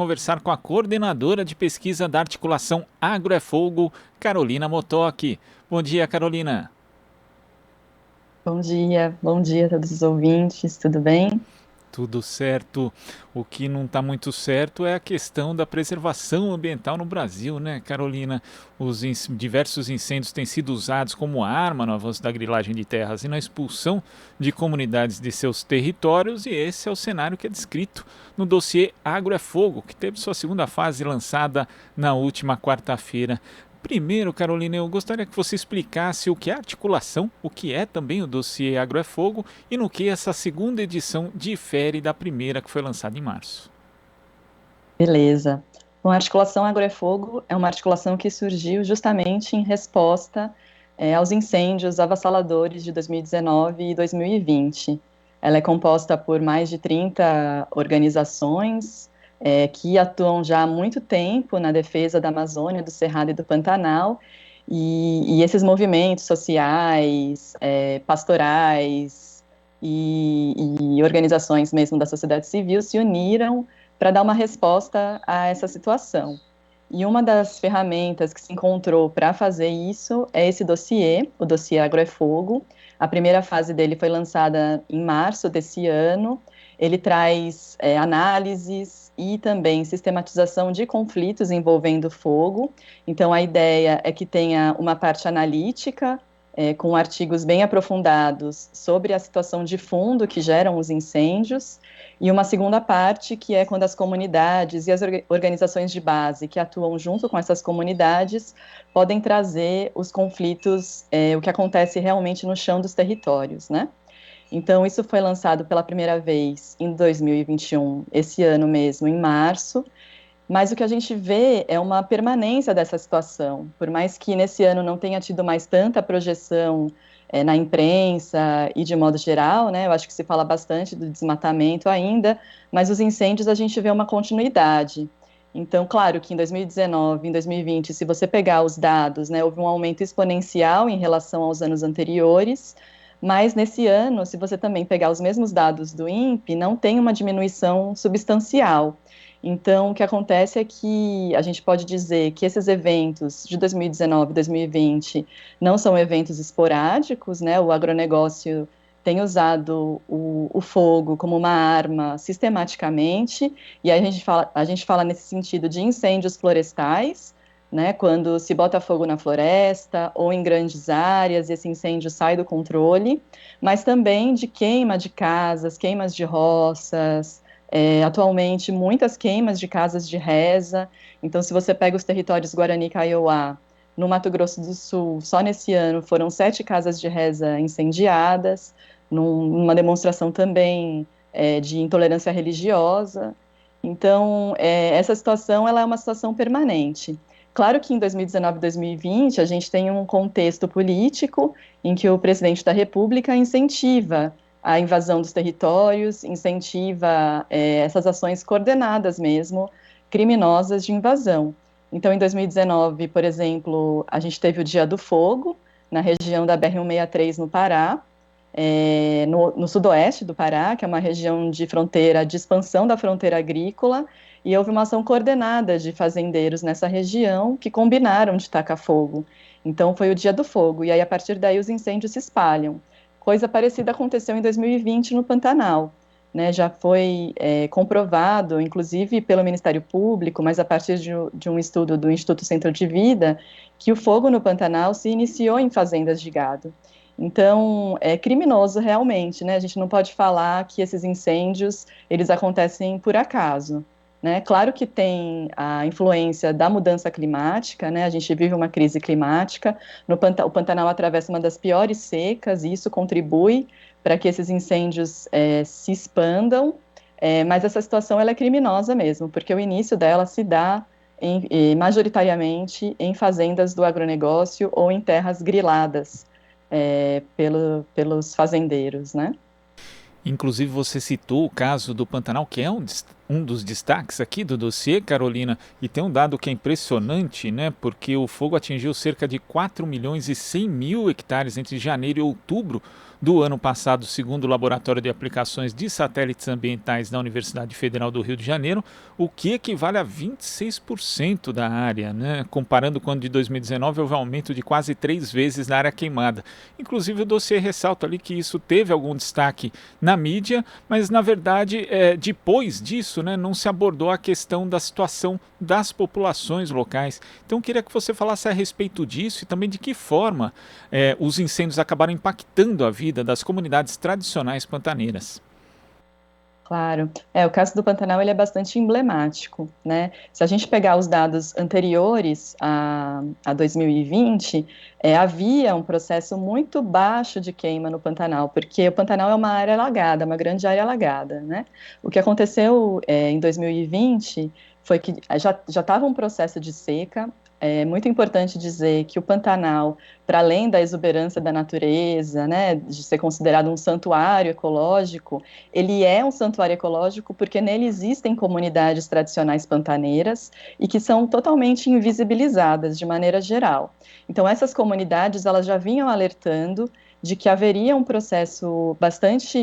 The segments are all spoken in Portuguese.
conversar com a coordenadora de pesquisa da articulação Agro é Fogo, Carolina Motoc. Bom dia, Carolina. Bom dia a todos os ouvintes, tudo bem? Tudo certo. O que não está muito certo é a questão da preservação ambiental no Brasil, né, Carolina? Diversos incêndios têm sido usados como arma no avanço da grilagem de terras e na expulsão de comunidades de seus territórios, e esse é o cenário que é descrito no dossiê Agro é Fogo, que teve sua segunda fase lançada na última quarta-feira. Primeiro, Carolina, eu gostaria que você explicasse o que é articulação, o que é também o dossiê Agro é Fogo e no que essa segunda edição difere da primeira que foi lançada em março. Beleza. Bom, a articulação Agro é Fogo é uma articulação que surgiu justamente em resposta aos incêndios avassaladores de 2019 e 2020. Ela é composta por mais de 30 organizações que atuam já há muito tempo na defesa da Amazônia, do Cerrado e do Pantanal, e esses movimentos sociais, pastorais e organizações mesmo da sociedade civil se uniram para dar uma resposta a essa situação. E uma das ferramentas que se encontrou para fazer isso é esse dossiê, o dossiê Agro é Fogo. A primeira fase dele foi lançada em março desse ano. Ele traz análises e também sistematização de conflitos envolvendo fogo. Então, a ideia é que tenha uma parte analítica, com artigos bem aprofundados sobre a situação de fundo que geram os incêndios, e uma segunda parte, que é quando as comunidades e as organizações de base que atuam junto com essas comunidades podem trazer os conflitos, o que acontece realmente no chão dos territórios, né? Então, isso foi lançado pela primeira vez em 2021, esse ano mesmo, em março, mas o que a gente vê é uma permanência dessa situação. Por mais que nesse ano não tenha tido mais tanta projeção na imprensa e de modo geral, né, eu acho que se fala bastante do desmatamento ainda, mas os incêndios a gente vê uma continuidade. Então, claro que em 2019, em 2020, se você pegar os dados, né, houve um aumento exponencial em relação aos anos anteriores, mas nesse ano, se você também pegar os mesmos dados do INPE, não tem uma diminuição substancial. Então, o que acontece é que a gente pode dizer que esses eventos de 2019 e 2020 não são eventos esporádicos, né? O agronegócio tem usado o fogo como uma arma sistematicamente, e aí a gente fala nesse sentido de incêndios florestais, né? Quando se bota fogo na floresta ou em grandes áreas, esse incêndio sai do controle, mas também de queima de casas, queimas de roças, atualmente, muitas queimas de casas de reza. Então, se você pega os territórios Guarani e Kaiowá, no Mato Grosso do Sul, só nesse ano foram 7 casas de reza incendiadas, numa demonstração também de intolerância religiosa. Então, essa situação ela é uma situação permanente. Claro que em 2019 e 2020 a gente tem um contexto político em que o presidente da República incentiva a invasão dos territórios, incentiva essas ações coordenadas mesmo, criminosas de invasão. Então, em 2019, por exemplo, a gente teve o Dia do Fogo, na região da BR-163, no Pará, no sudoeste do Pará, que é uma região de fronteira, de expansão da fronteira agrícola, e houve uma ação coordenada de fazendeiros nessa região que combinaram de tacar fogo. Então, foi o Dia do Fogo, e aí, a partir daí, os incêndios se espalham. Coisa parecida aconteceu em 2020 no Pantanal, né? Já foi comprovado, inclusive pelo Ministério Público, mas a partir de um estudo do Instituto Centro de Vida, que o fogo no Pantanal se iniciou em fazendas de gado. Então, é criminoso realmente, né? A gente não pode falar que esses incêndios, eles acontecem por acaso, né? Claro que tem a influência da mudança climática, né? A gente vive uma crise climática, o Pantanal atravessa uma das piores secas, e isso contribui para que esses incêndios se expandam, mas essa situação ela é criminosa mesmo, porque o início dela se dá majoritariamente em fazendas do agronegócio ou em terras griladas, pelos fazendeiros, né? Inclusive, você citou o caso do Pantanal, que é um um dos destaques aqui do dossiê, Carolina, e tem um dado que é impressionante, né? Porque o fogo atingiu cerca de 4 milhões e 100 mil hectares entre janeiro e outubro do ano passado, segundo o Laboratório de Aplicações de Satélites Ambientais da Universidade Federal do Rio de Janeiro, o que equivale a 26% da área, né? Comparando com o ano de 2019, houve um aumento de quase 3 vezes na área queimada. Inclusive, o dossiê ressalta ali que isso teve algum destaque na mídia, mas na verdade, depois disso, né, não se abordou a questão da situação das populações locais. Então, eu queria que você falasse a respeito disso e também de que forma os incêndios acabaram impactando a vida das comunidades tradicionais pantaneiras. Claro. O caso do Pantanal ele é bastante emblemático, né? Se a gente pegar os dados anteriores a 2020, havia um processo muito baixo de queima no Pantanal, porque o Pantanal é uma área alagada, uma grande área alagada, né? O que aconteceu em 2020 foi que já estava um processo de seca. É muito importante dizer que o Pantanal, para além da exuberância da natureza, né, de ser considerado um santuário ecológico, ele é um santuário ecológico porque nele existem comunidades tradicionais pantaneiras e que são totalmente invisibilizadas de maneira geral. Então, essas comunidades elas já vinham alertando de que haveria um processo bastante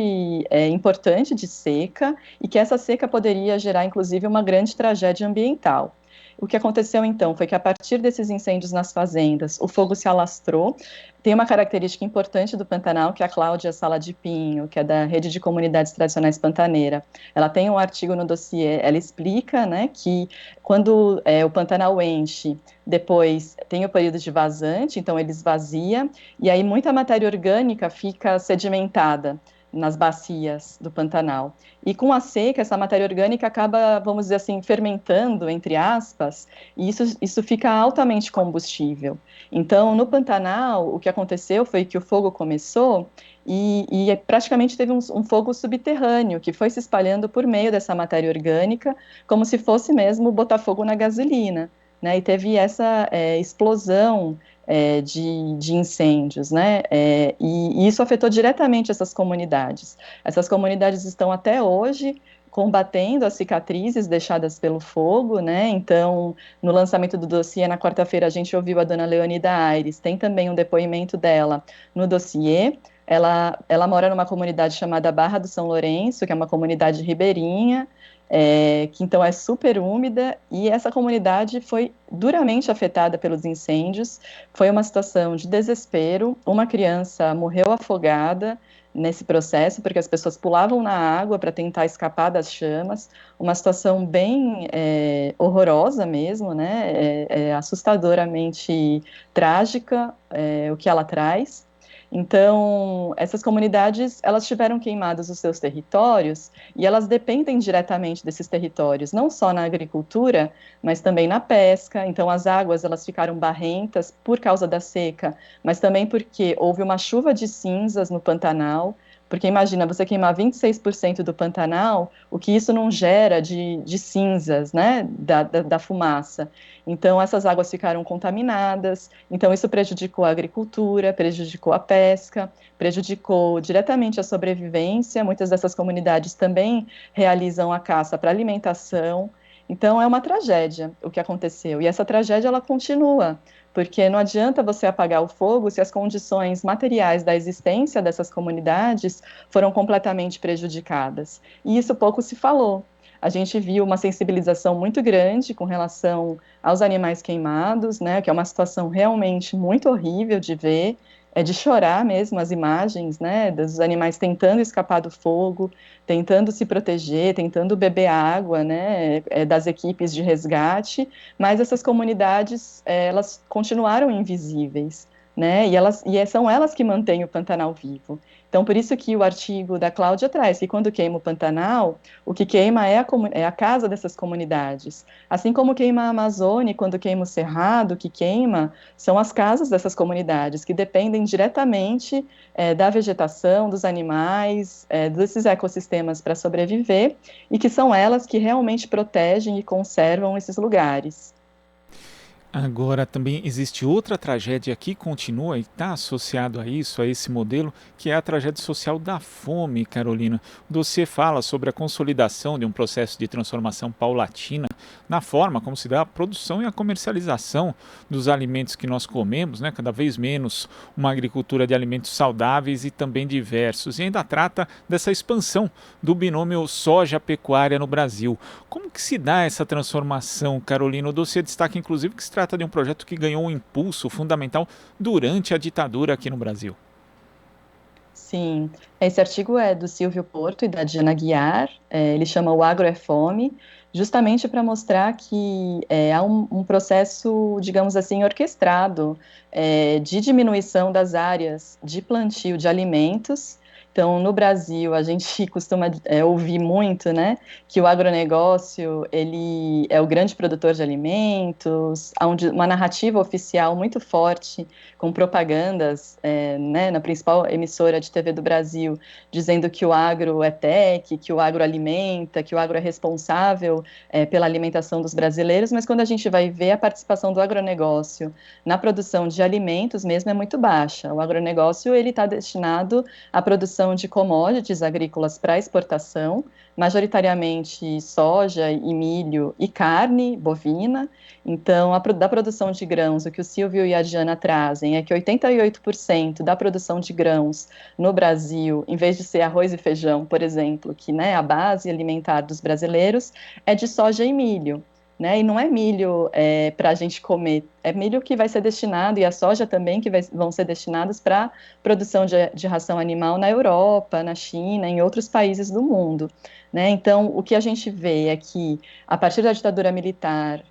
importante de seca e que essa seca poderia gerar, inclusive, uma grande tragédia ambiental. O que aconteceu então foi que a partir desses incêndios nas fazendas, o fogo se alastrou. Tem uma característica importante do Pantanal, que é a Cláudia Sala de Pinho, que é da Rede de Comunidades Tradicionais Pantaneira. Ela tem um artigo no dossiê, ela explica, né, que quando o Pantanal enche, depois tem o período de vazante, então ele esvazia, e aí muita matéria orgânica fica sedimentada nas bacias do Pantanal. E com a seca, essa matéria orgânica acaba, vamos dizer assim, fermentando, entre aspas, e isso fica altamente combustível. Então, no Pantanal, o que aconteceu foi que o fogo começou e praticamente teve um fogo subterrâneo que foi se espalhando por meio dessa matéria orgânica, como se fosse mesmo botar fogo na gasolina, né? E teve essa explosão de incêndios, né? E isso afetou diretamente essas comunidades. Essas comunidades estão até hoje combatendo as cicatrizes deixadas pelo fogo, né? Então, no lançamento do dossiê, na quarta-feira, a gente ouviu a dona Leonida Aires, tem também um depoimento dela no dossiê. Ela mora numa comunidade chamada Barra do São Lourenço, que é uma comunidade ribeirinha, que então é super úmida, e essa comunidade foi duramente afetada pelos incêndios. Foi uma situação de desespero, uma criança morreu afogada nesse processo, porque as pessoas pulavam na água para tentar escapar das chamas, uma situação bem horrorosa mesmo, né, assustadoramente trágica, o que ela traz. Então, essas comunidades, elas tiveram queimados os seus territórios e elas dependem diretamente desses territórios, não só na agricultura, mas também na pesca. Então, as águas, elas ficaram barrentas por causa da seca, mas também porque houve uma chuva de cinzas no Pantanal, porque imagina, você queimar 26% do Pantanal, o que isso não gera de cinzas, né, da fumaça. Então, essas águas ficaram contaminadas, então isso prejudicou a agricultura, prejudicou a pesca, prejudicou diretamente a sobrevivência. Muitas dessas comunidades também realizam a caça para alimentação. Então, é uma tragédia o que aconteceu. E essa tragédia, ela continua, porque não adianta você apagar o fogo se as condições materiais da existência dessas comunidades foram completamente prejudicadas. E isso pouco se falou. A gente viu uma sensibilização muito grande com relação aos animais queimados, né, que é uma situação realmente muito horrível de ver, é de chorar mesmo as imagens, né, dos animais tentando escapar do fogo, tentando se proteger, tentando beber água, né, das equipes de resgate, mas essas comunidades, elas continuaram invisíveis, né, e são elas que mantêm o Pantanal vivo. Então, por isso que o artigo da Cláudia traz que quando queima o Pantanal, o que queima é a casa dessas comunidades. Assim como queima a Amazônia, quando queima o Cerrado, o que queima são as casas dessas comunidades, que dependem diretamente da vegetação, dos animais, desses ecossistemas para sobreviver, e que são elas que realmente protegem e conservam esses lugares. Agora, também existe outra tragédia que continua e está associado a isso, a esse modelo, que é a tragédia social da fome, Carolina. O dossiê fala sobre a consolidação de um processo de transformação paulatina na forma como se dá a produção e a comercialização dos alimentos que nós comemos, né? Cada vez menos uma agricultura de alimentos saudáveis e também diversos. E ainda trata dessa expansão do binômio soja-pecuária no Brasil. Como que se dá essa transformação, Carolina? O dossiê destaca, inclusive, que se trata de um projeto que ganhou um impulso fundamental durante a ditadura aqui no Brasil. Sim, esse artigo é do Silvio Porto e da Diana Guiar, ele chama O Agro é Fome, justamente para mostrar que há um processo, digamos assim, orquestrado de diminuição das áreas de plantio de alimentos. Então, no Brasil, a gente costuma ouvir muito, né, que o agronegócio, ele é o grande produtor de alimentos, há uma narrativa oficial muito forte, com propagandas, né, na principal emissora de TV do Brasil, dizendo que o agro é tech, que o agro alimenta, que o agro é responsável pela alimentação dos brasileiros, mas quando a gente vai ver a participação do agronegócio na produção de alimentos mesmo é muito baixa. O agronegócio, ele está destinado à produção de commodities agrícolas para exportação, majoritariamente soja e milho e carne bovina. Então, da produção de grãos, o que o Silvio e a Diana trazem é que 88% da produção de grãos no Brasil, em vez de ser arroz e feijão, por exemplo, que, né, a base alimentar dos brasileiros, é de soja e milho. Né, e não é milho para a gente comer, é milho que vai ser destinado, e a soja também, que vão ser destinados para produção de ração animal na Europa, na China, em outros países do mundo. Né? Então, o que a gente vê é que, a partir da ditadura militar,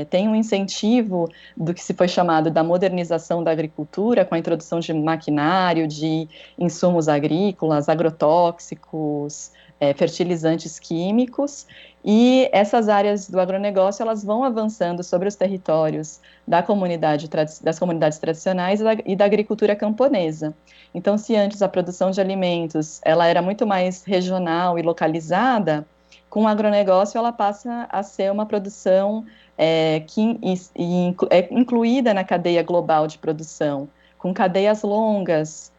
tem um incentivo do que se foi chamado da modernização da agricultura, com a introdução de maquinário, de insumos agrícolas, agrotóxicos, fertilizantes químicos, e essas áreas do agronegócio, elas vão avançando sobre os territórios das comunidades tradicionais e da agricultura camponesa. Então, se antes a produção de alimentos ela era muito mais regional e localizada, com o agronegócio ela passa a ser uma produção que é incluída na cadeia global de produção, com cadeias longas,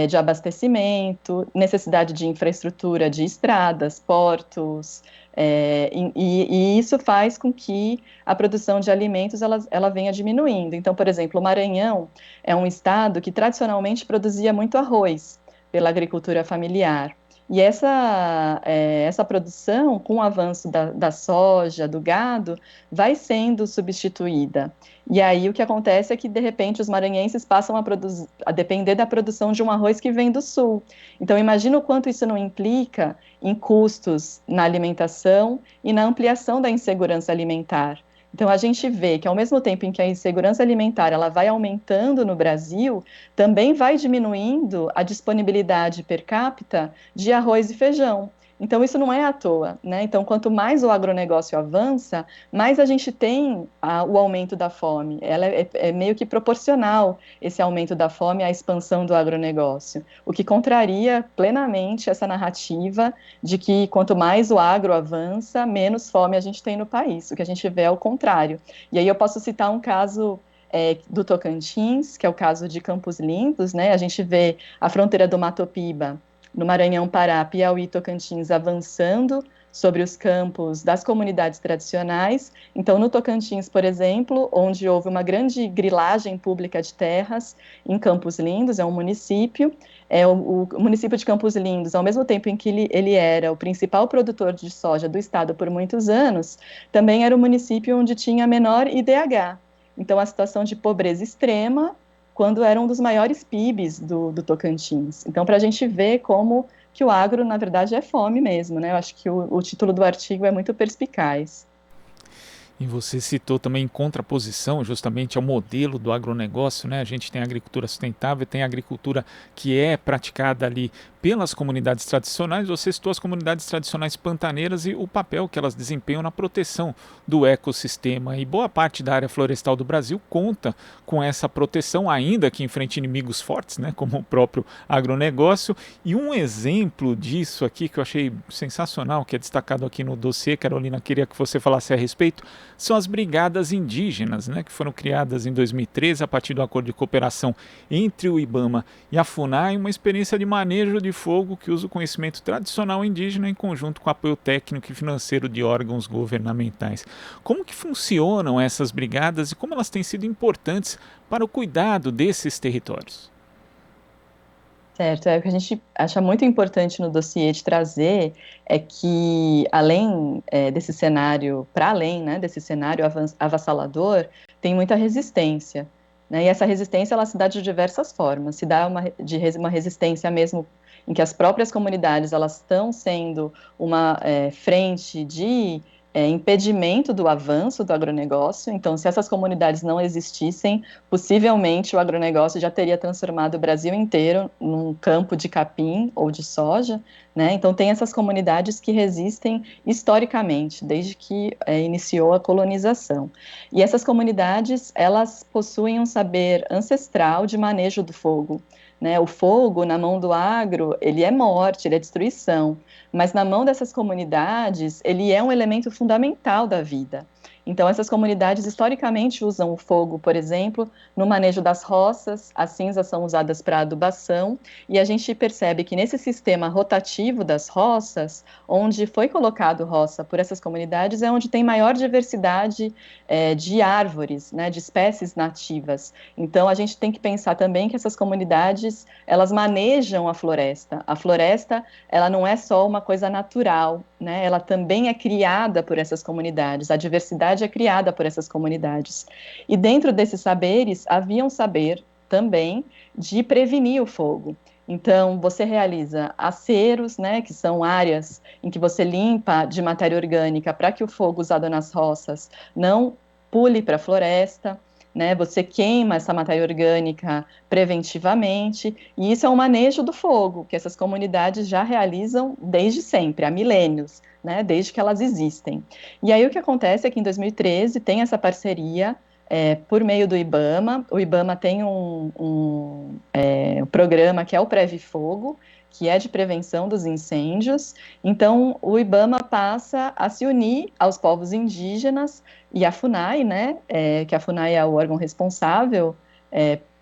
de abastecimento, necessidade de infraestrutura de estradas, portos, e isso faz com que a produção de alimentos ela venha diminuindo. Então, por exemplo, o Maranhão é um estado que tradicionalmente produzia muito arroz pela agricultura familiar. E essa produção, com o avanço da soja, do gado, vai sendo substituída. E aí o que acontece é que, de repente, os maranhenses passam a depender da produção de um arroz que vem do sul. Então, imagina o quanto isso não implica em custos na alimentação e na ampliação da insegurança alimentar. Então, a gente vê que, ao mesmo tempo em que a insegurança alimentar ela vai aumentando no Brasil, também vai diminuindo a disponibilidade per capita de arroz e feijão. Então, isso não é à toa, né? Então, quanto mais o agronegócio avança, mais a gente tem o aumento da fome. Ela é meio que proporcional, esse aumento da fome, à expansão do agronegócio, o que contraria plenamente essa narrativa de que quanto mais o agro avança, menos fome a gente tem no país. O que a gente vê é o contrário. E aí eu posso citar um caso do Tocantins, que é o caso de Campos Lindos, né? A gente vê a fronteira do Mato Piba, no Maranhão, Pará, Piauí e Tocantins avançando sobre os campos das comunidades tradicionais. Então, no Tocantins, por exemplo, onde houve uma grande grilagem pública de terras, em Campos Lindos, é um município, o município de Campos Lindos, ao mesmo tempo em que ele era o principal produtor de soja do estado por muitos anos, também era o município onde tinha a menor IDH. Então, a situação de pobreza extrema, quando era um dos maiores PIBs do Tocantins. Então, para a gente ver como que o agro, na verdade, é fome mesmo, né? Eu acho que o título do artigo é muito perspicaz. E você citou também em contraposição justamente ao modelo do agronegócio, né? A gente tem a agricultura sustentável, tem a agricultura que é praticada ali pelas comunidades tradicionais. Você citou as comunidades tradicionais pantaneiras e o papel que elas desempenham na proteção do ecossistema. E boa parte da área florestal do Brasil conta com essa proteção, ainda que enfrente inimigos fortes, né? Como o próprio agronegócio. E um exemplo disso aqui que eu achei sensacional, que é destacado aqui no dossiê, Carolina, queria que você falasse a respeito, são as brigadas indígenas, né, que foram criadas em 2013 a partir do acordo de cooperação entre o IBAMA e a FUNAI, uma experiência de manejo de fogo que usa o conhecimento tradicional indígena em conjunto com apoio técnico e financeiro de órgãos governamentais. Como que funcionam essas brigadas e como elas têm sido importantes para o cuidado desses territórios? Certo, o que a gente acha muito importante no dossiê de trazer é que, além desse cenário, para além, né, desse cenário avassalador, tem muita resistência, né, e essa resistência ela se dá de diversas formas, se dá uma resistência mesmo em que as próprias comunidades elas estão sendo uma frente de impedimento do avanço do agronegócio. Então, se essas comunidades não existissem, possivelmente o agronegócio já teria transformado o Brasil inteiro num campo de capim ou de soja, né? Então, tem essas comunidades que resistem historicamente, desde que iniciou a colonização. E essas comunidades, elas possuem um saber ancestral de manejo do fogo, né? O fogo, na mão do agro, ele é morte, ele é destruição, mas na mão dessas comunidades, ele é um elemento fundamental da vida. Então, essas comunidades historicamente usam o fogo, por exemplo, no manejo das roças, as cinzas são usadas para adubação, e a gente percebe que nesse sistema rotativo das roças, onde foi colocado roça por essas comunidades, é onde tem maior diversidade de árvores, né, de espécies nativas. Então, a gente tem que pensar também que essas comunidades, elas manejam a floresta. A floresta, ela não é só uma coisa natural, né, ela também é criada por essas comunidades, a diversidade é criada por essas comunidades. E dentro desses saberes, havia um saber também de prevenir o fogo. Então, você realiza aceros, né, que são áreas em que você limpa de matéria orgânica para que o fogo usado nas roças não pule para a floresta, né, você queima essa matéria orgânica preventivamente, e isso é um manejo do fogo, que essas comunidades já realizam desde sempre, há milênios, né, desde que elas existem. E aí o que acontece é que em 2013 tem essa parceria por meio do IBAMA. O IBAMA tem um programa que é o Preve Fogo, que é de prevenção dos incêndios. Então, o IBAMA passa a se unir aos povos indígenas e à FUNAI, né, que a FUNAI é o órgão responsável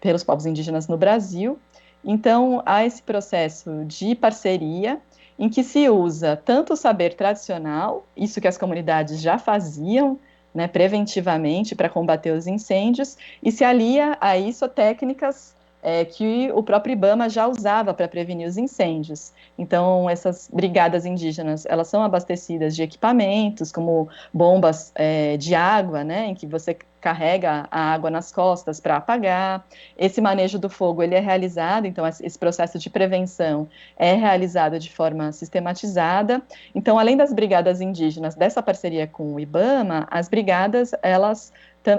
pelos povos indígenas no Brasil. Então, há esse processo de parceria em que se usa tanto o saber tradicional, isso que as comunidades já faziam, né, preventivamente para combater os incêndios, e se alia a isso técnicas que o próprio IBAMA já usava para prevenir os incêndios. Então, essas brigadas indígenas, elas são abastecidas de equipamentos, como bombas de água, né, em que você carrega a água nas costas para apagar. Esse manejo do fogo, ele é realizado, então esse processo de prevenção é realizado de forma sistematizada. Então, além das brigadas indígenas, dessa parceria com o IBAMA, as brigadas,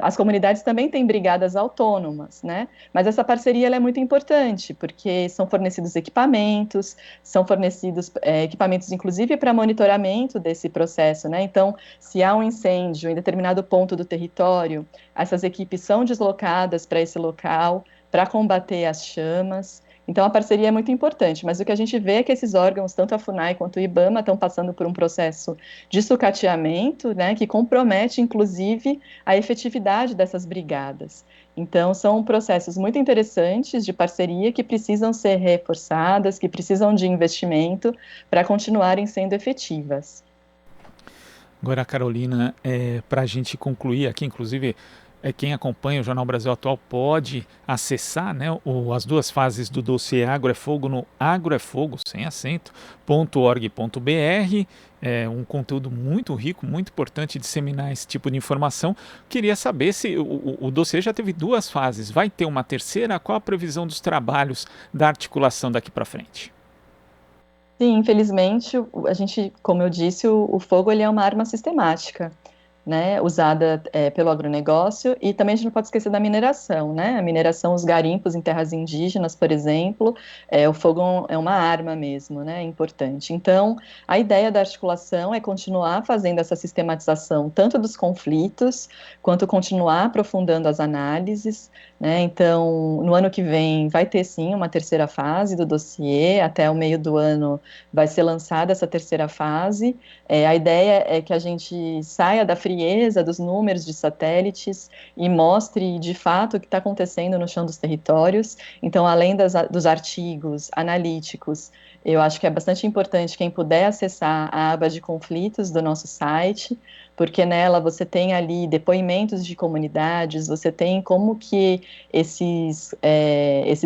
as comunidades também têm brigadas autônomas, né? Mas essa parceria ela é muito importante, porque são fornecidos equipamentos, são fornecidos equipamentos, inclusive, para monitoramento desse processo, né? Então, se há um incêndio em determinado ponto do território, essas equipes são deslocadas para esse local para combater as chamas. Então, a parceria é muito importante, mas o que a gente vê é que esses órgãos, tanto a FUNAI quanto o IBAMA, estão passando por um processo de sucateamento, né, que compromete, inclusive, a efetividade dessas brigadas. Então, são processos muito interessantes de parceria que precisam ser reforçadas, que precisam de investimento para continuarem sendo efetivas. Agora, Carolina, para a gente concluir aqui, inclusive, quem acompanha o Jornal Brasil Atual pode acessar, né, as duas fases do dossiê Agro é Fogo no agroefogo, sem acento, .org.br. É um conteúdo muito rico, muito importante disseminar esse tipo de informação. Queria saber se o dossiê já teve duas fases, vai ter uma terceira? Qual a previsão dos trabalhos da articulação daqui para frente? Sim, infelizmente, a gente, como eu disse, o fogo ele é uma arma sistemática, né, usada pelo agronegócio, e também a gente não pode esquecer da mineração, né, a mineração, os garimpos em terras indígenas, por exemplo, o fogo é uma arma mesmo, né, importante. Então, a ideia da articulação é continuar fazendo essa sistematização, tanto dos conflitos, quanto continuar aprofundando as análises, né, então, no ano que vem vai ter, sim, uma terceira fase do dossiê, até o meio do ano vai ser lançada essa terceira fase. A ideia é que a gente saia da frieza dos números de satélites e mostre de fato o que está acontecendo no chão dos territórios. Então, além dos artigos analíticos, eu acho que é bastante importante quem puder acessar a aba de conflitos do nosso site, porque nela você tem ali depoimentos de comunidades, você tem como que esses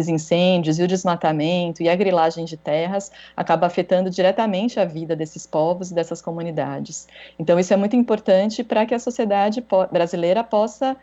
incêndios e o desmatamento e a grilagem de terras acaba afetando diretamente a vida desses povos e dessas comunidades. Então, isso é muito importante para que a sociedade brasileira possa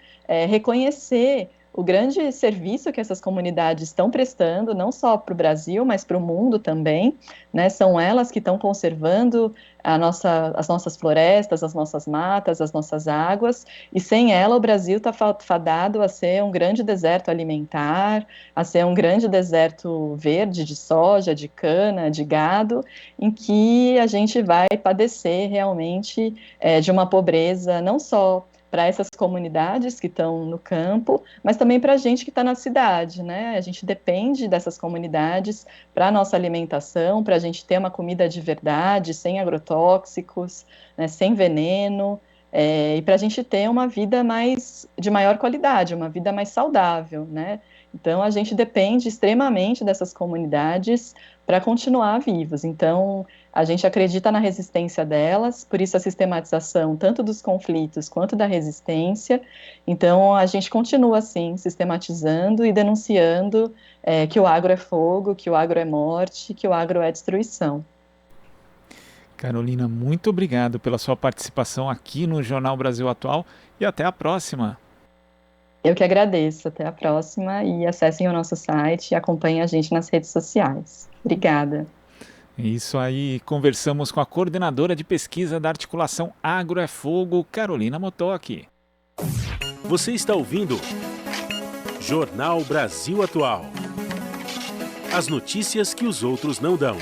reconhecer o grande serviço que essas comunidades estão prestando, não só para o Brasil, mas para o mundo também, né? São elas que estão conservando as nossas florestas, as nossas matas, as nossas águas, e sem ela o Brasil está fadado a ser um grande deserto alimentar, a ser um grande deserto verde de soja, de cana, de gado, em que a gente vai padecer realmente de uma pobreza não só para essas comunidades que estão no campo, mas também para a gente que está na cidade, né? A gente depende dessas comunidades para a nossa alimentação, para a gente ter uma comida de verdade, sem agrotóxicos, né, sem veneno, e para a gente ter uma vida de maior qualidade, uma vida mais saudável, né? Então, a gente depende extremamente dessas comunidades para continuar vivos. Então, a gente acredita na resistência delas, por isso a sistematização tanto dos conflitos quanto da resistência. Então, a gente continua, assim, sistematizando e denunciando que o agro é fogo, que o agro é morte, que o agro é destruição. Carolina, muito obrigado pela sua participação aqui no Jornal Brasil Atual e até a próxima. Eu que agradeço. Até a próxima e acessem o nosso site e acompanhem a gente nas redes sociais. Obrigada. É isso aí, conversamos com a coordenadora de pesquisa da articulação Agro é Fogo, Carolina Motoki. Você está ouvindo Jornal Brasil Atual. As notícias que os outros não dão.